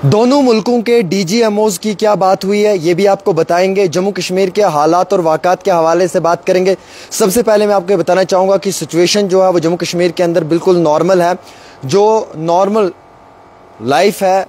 दोनों मुल्कों के डीजीएमओज की क्या बात हुई है ये भी आपको बताएंगे। जम्मू कश्मीर के हालात और वाक़ात के हवाले से बात करेंगे। सबसे पहले मैं आपको बताना चाहूँगा कि सिचुएशन जो है वो जम्मू कश्मीर के अंदर बिल्कुल नॉर्मल है। जो नॉर्मल लाइफ है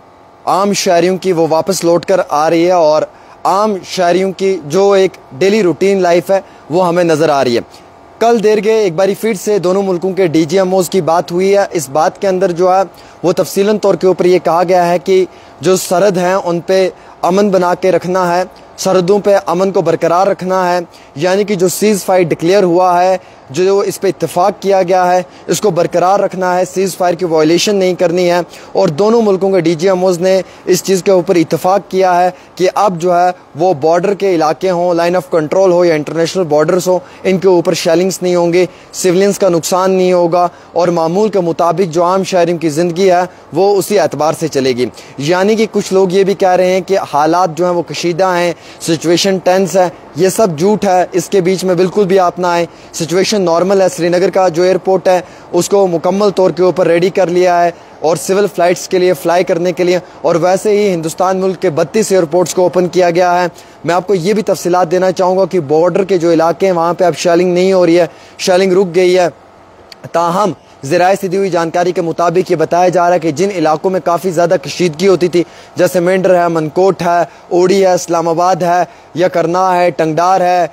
आम शहरियों की वो वापस लौट कर आ रही है और आम शहरियों की जो एक डेली रूटीन लाइफ है वो हमें नज़र आ रही है। कल देर गए एक बारी फिर से दोनों मुल्कों के डीजीएमओज की बात हुई है। इस बात के अंदर जो है वो तफसीलन तौर के ऊपर ये कहा गया है कि जो सरहद हैं उन पे अमन बना के रखना है, सरहदों पे अमन को बरकरार रखना है, यानी कि जो सीज़ फायर डिक्लेयर हुआ है, जो इस पे इत्तेफाक किया गया है, इसको बरकरार रखना है, सीज़ फायर की वायलेशन नहीं करनी है। और दोनों मुल्कों के डीजीएमओज ने इस चीज़ के ऊपर इत्तेफाक किया है कि अब जो है वो बॉर्डर के इलाके हों, लाइन ऑफ कंट्रोल हो या इंटरनेशनल बॉर्डर्स हो, इनके ऊपर शेलिंग्स नहीं होंगे, सिविलियंस का नुकसान नहीं होगा और मामूल के मुताबिक जो आम शहरियों की ज़िंदगी है वो उसी एतबार से चलेगी। यानी कि कुछ लोग ये भी कह रहे हैं कि हालात जो हैं वो कशीदा हैं, सिचुएशन टेंस है। ये सब झूठ है, इसके बीच में बिल्कुल भी आप ना आए। सिचुएशन नॉर्मल है। श्रीनगर का जो एयरपोर्ट है उसको मुकम्मल तौर के ऊपर रेडी कर लिया है और सिविल फ़्लाइट्स के लिए फ़्लाई करने के लिए, और वैसे ही हिंदुस्तान मुल्क के 32 एयरपोर्ट्स को ओपन किया गया है। मैं आपको ये भी तफसीलात देना चाहूँगा कि बॉर्डर के जो इलाके हैं वहाँ पर अब शेलिंग नहीं हो रही है, शेलिंग रुक गई है। ताहम ज़राए से दी हुई जानकारी के मुताबिक ये बताया जा रहा है कि जिन इलाकों में काफ़ी ज़्यादा कशीदगी होती थी, जैसे मेंढर है, मनकोट है, ओडी है, इस्लामाबाद है, या करना है, टंगडार है,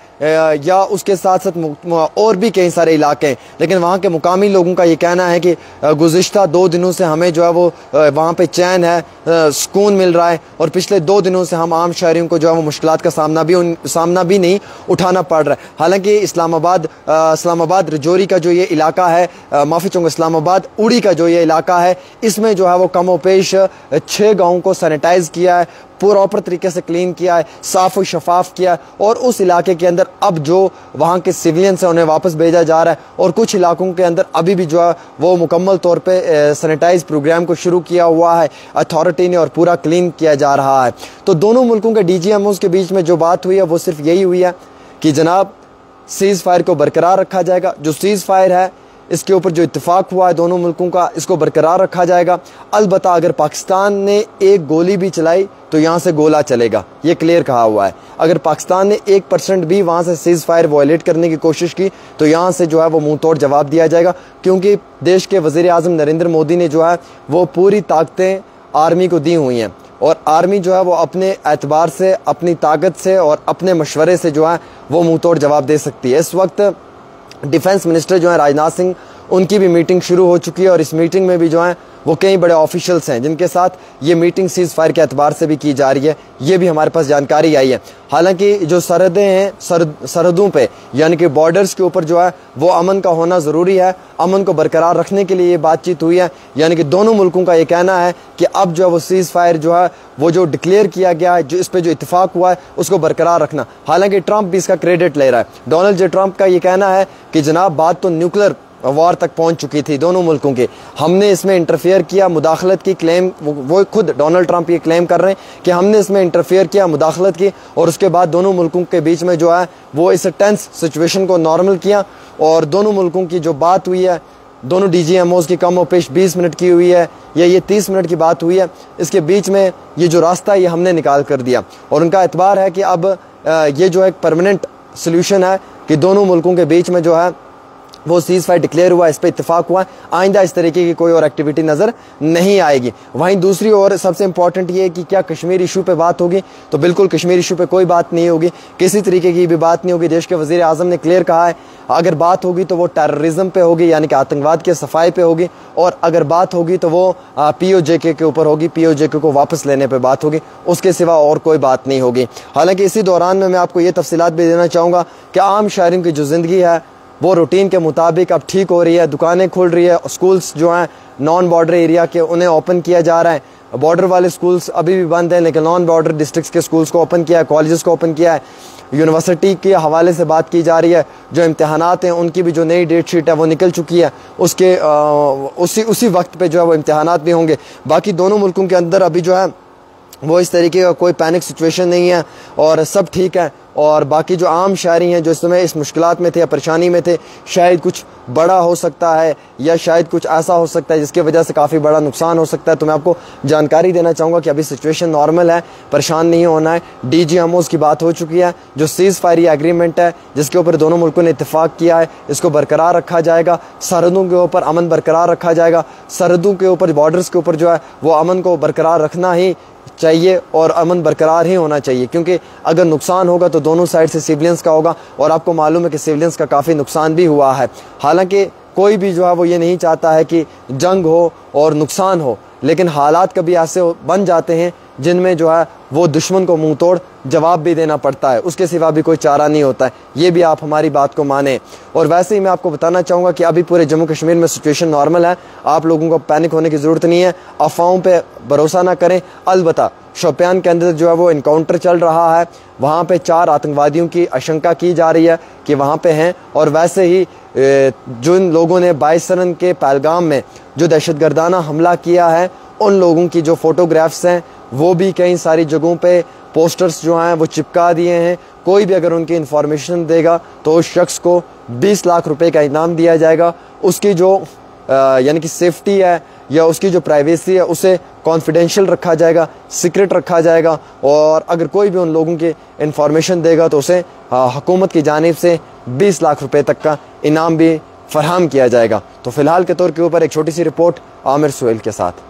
या उसके साथ साथ और भी कई सारे इलाके हैं, लेकिन वहाँ के मुकामी लोगों का ये कहना है कि गुज़िश्ता 2 दिनों से हमें जो है वो वहाँ पे चैन है, सुकून मिल रहा है, और पिछले 2 दिनों से हम आम शहरियों को जो है वो मुश्किलात का सामना भी नहीं उठाना पड़ रहा है। हालांकि इस्लामाबाद रजौरी का जो ये इलाका है, माफ़ी चाहूँगा इस्लामाबाद उड़ी का जो ये इलाका है, इसमें जो है वो कमोपेश 6 गाँवों को सैनिटाइज़ किया है, प्रॉपर तरीके से क्लीन किया है, साफ़ और शफाफ किया है, और उस इलाके के अंदर अब जो वहाँ के सिविलियंस हैं उन्हें वापस भेजा जा रहा है। और कुछ इलाकों के अंदर अभी भी जो है वो मुकम्मल तौर पे सैनिटाइज प्रोग्राम को शुरू किया हुआ है अथॉरिटी ने, और पूरा क्लीन किया जा रहा है। तो दोनों मुल्कों के डीजीएमओज के बीच में जो बात हुई है वो सिर्फ यही हुई है कि जनाब सीज़ फायर को बरकरार रखा जाएगा। जो सीज़ फायर है इसके ऊपर जो इत्तेफाक हुआ है दोनों मुल्कों का, इसको बरकरार रखा जाएगा। अलबत्ता अगर पाकिस्तान ने एक गोली भी चलाई तो यहाँ से गोला चलेगा, ये क्लियर कहा हुआ है। अगर पाकिस्तान ने 1% भी वहाँ से सीज़ फायर वायलेट करने की कोशिश की तो यहाँ से जो है वो मुंह तोड़ जवाब दिया जाएगा, क्योंकि देश के वज़ीर आज़म नरेंद्र मोदी ने जो है वो पूरी ताकतें आर्मी को दी हुई हैं, और आर्मी जो है वो अपने एतबार से, अपनी ताकत से और अपने मशवरे से जो है वो मुंह तोड़ जवाब दे सकती है। इस वक्त डिफेंस मिनिस्टर जो है राजनाथ सिंह, उनकी भी मीटिंग शुरू हो चुकी है, और इस मीटिंग में भी जो है वो कई बड़े ऑफिशियल्स हैं जिनके साथ ये मीटिंग सीज़ फायर के एतबार से भी की जा रही है। ये भी हमारे पास जानकारी आई है। हालांकि जो सरहदें हैं, सरहदों पे यानी कि बॉर्डर्स के ऊपर जो है वो अमन का होना ज़रूरी है। अमन को बरकरार रखने के लिए ये बातचीत हुई है, यानी कि दोनों मुल्कों का ये कहना है कि अब जो है वो सीज़ फायर जो है वो जो डिक्लेयर किया गया है, जो इस पर जो इत्तेफाक हुआ है उसको बरकरार रखना। हालांकि ट्रंप भी इसका क्रेडिट ले रहा है। डोनाल्ड जे ट्रंप का ये कहना है कि जनाब बात तो न्यूक्लियर वार तक पहुंच चुकी थी दोनों मुल्कों के, हमने इसमें इंटरफेयर किया, मुदाखलत की क्लेम, वो खुद डोनाल्ड ट्रंप ये क्लेम कर रहे हैं कि हमने इसमें इंटरफेयर किया, मुदाखलत की, और उसके बाद दोनों मुल्कों के बीच में जो है वो इस टेंस सिचुएशन को नॉर्मल किया। और दोनों मुल्कों की जो बात हुई है, दोनों डीजीएमओज की कम और पेश 20 मिनट की हुई है या ये 30 मिनट की बात हुई है, इसके बीच में ये जो रास्ता है ये हमने निकाल कर दिया, और उनका एतबार है कि अब ये जो एक परमानेंट सोल्यूशन है कि दोनों मुल्कों के बीच में जो है वो सीज़ फायर डिक्लेयर हुआ, इस पर इत्तेफाक हुआ, आइंदा इस तरीके की कोई और एक्टिविटी नज़र नहीं आएगी। वहीं दूसरी ओर सबसे इंपॉर्टेंट ये है कि क्या कश्मीर इशू पे बात होगी, तो बिल्कुल कश्मीर इशू पे कोई बात नहीं होगी, किसी तरीके की भी बात नहीं होगी। देश के वज़ीर आज़म ने क्लियर कहा है अगर बात होगी तो वो टेररिज्म पे होगी, यानी कि आतंकवाद के सफाई पे होगी, और अगर बात होगी तो वो POJK के ऊपर होगी, POJK को वापस लेने पर बात होगी, उसके सिवा और कोई बात नहीं होगी। हालांकि इसी दौरान में मैं आपको ये तफसीलात भी देना चाहूँगा कि आम शहरियों की जो ज़िंदगी है वो रूटीन के मुताबिक अब ठीक हो रही है, दुकानें खुल रही है, स्कूल्स जो हैं नॉन बॉर्डर एरिया के उन्हें ओपन किया जा रहा है। बॉर्डर वाले स्कूल्स अभी भी बंद हैं, लेकिन नॉन बॉर्डर डिस्ट्रिक्ट्स के स्कूल्स को ओपन किया है, कॉलेजेस को ओपन किया है। यूनिवर्सिटी के हवाले से बात की जा रही है, जो इम्तिहानात हैं उनकी भी जो नई डेट शीट है वो निकल चुकी है, उसके उसी वक्त पे जो है वो इम्तिहानात भी होंगे। बाकी दोनों मुल्कों के अंदर अभी जो है वो इस तरीके का कोई पैनिक सिचुएशन नहीं है और सब ठीक है। और बाकी जो आम शहरी हैं जो इस समय इस मुश्किलात में थे या परेशानी में थे, शायद कुछ बड़ा हो सकता है या शायद कुछ ऐसा हो सकता है जिसकी वजह से काफ़ी बड़ा नुकसान हो सकता है। तो मैं आपको जानकारी देना चाहूँगा कि अभी सिचुएशन नॉर्मल है, परेशान नहीं होना है। DGMOs की बात हो चुकी है, जो सीज़ फायर एग्रीमेंट है जिसके ऊपर दोनों मुल्कों ने इत्तेफाक किया है, इसको बरकरार रखा जाएगा। सरहदों के ऊपर अमन बरकरार रखा जाएगा। सरहदों के ऊपर, बॉर्डर्स के ऊपर जो है वो अमन को बरकरार रखना ही चाहिए और अमन बरकरार ही होना चाहिए, क्योंकि अगर नुकसान होगा तो दोनों साइड से सिविलियंस का होगा और आपको मालूम है कि सिविलियंस का काफ़ी नुकसान भी हुआ है। हालांकि कोई भी जो है वो ये नहीं चाहता है कि जंग हो और नुकसान हो, लेकिन हालात कभी ऐसे बन जाते हैं जिनमें जो है वो दुश्मन को मुंह तोड़ जवाब भी देना पड़ता है, उसके सिवा भी कोई चारा नहीं होता है। ये भी आप हमारी बात को माने। और वैसे ही मैं आपको बताना चाहूँगा कि अभी पूरे जम्मू कश्मीर में सिचुएशन नॉर्मल है, आप लोगों को पैनिक होने की ज़रूरत नहीं है, अफवाहों पे भरोसा ना करें। अलबत्ता शोपियान के अंदर जो है वो इनकाउंटर चल रहा है, वहाँ पे 4 आतंकवादियों की आशंका की जा रही है कि वहाँ पे हैं। और वैसे ही जिन लोगों ने 22 सरन के पहलगाम में जो दहशतगर्दाना हमला किया है, उन लोगों की जो फोटोग्राफ्स हैं वो भी कई सारी जगहों पे पोस्टर्स जो हैं वो चिपका दिए हैं। कोई भी अगर उनकी इन्फॉर्मेशन देगा तो उस शख्स को 20 लाख रुपए का इनाम दिया जाएगा। उसकी जो यानी कि सेफ्टी है या उसकी जो प्राइवेसी है उसे कॉन्फिडेंशियल रखा जाएगा, सीक्रेट रखा जाएगा। और अगर कोई भी उन लोगों की इन्फॉर्मेशन देगा तो उसे हुकूमत की जानिब से 20 लाख रुपए तक का इनाम भी फराहम किया जाएगा। तो फिलहाल के तौर के ऊपर एक छोटी सी रिपोर्ट आमिर सुहेल के साथ।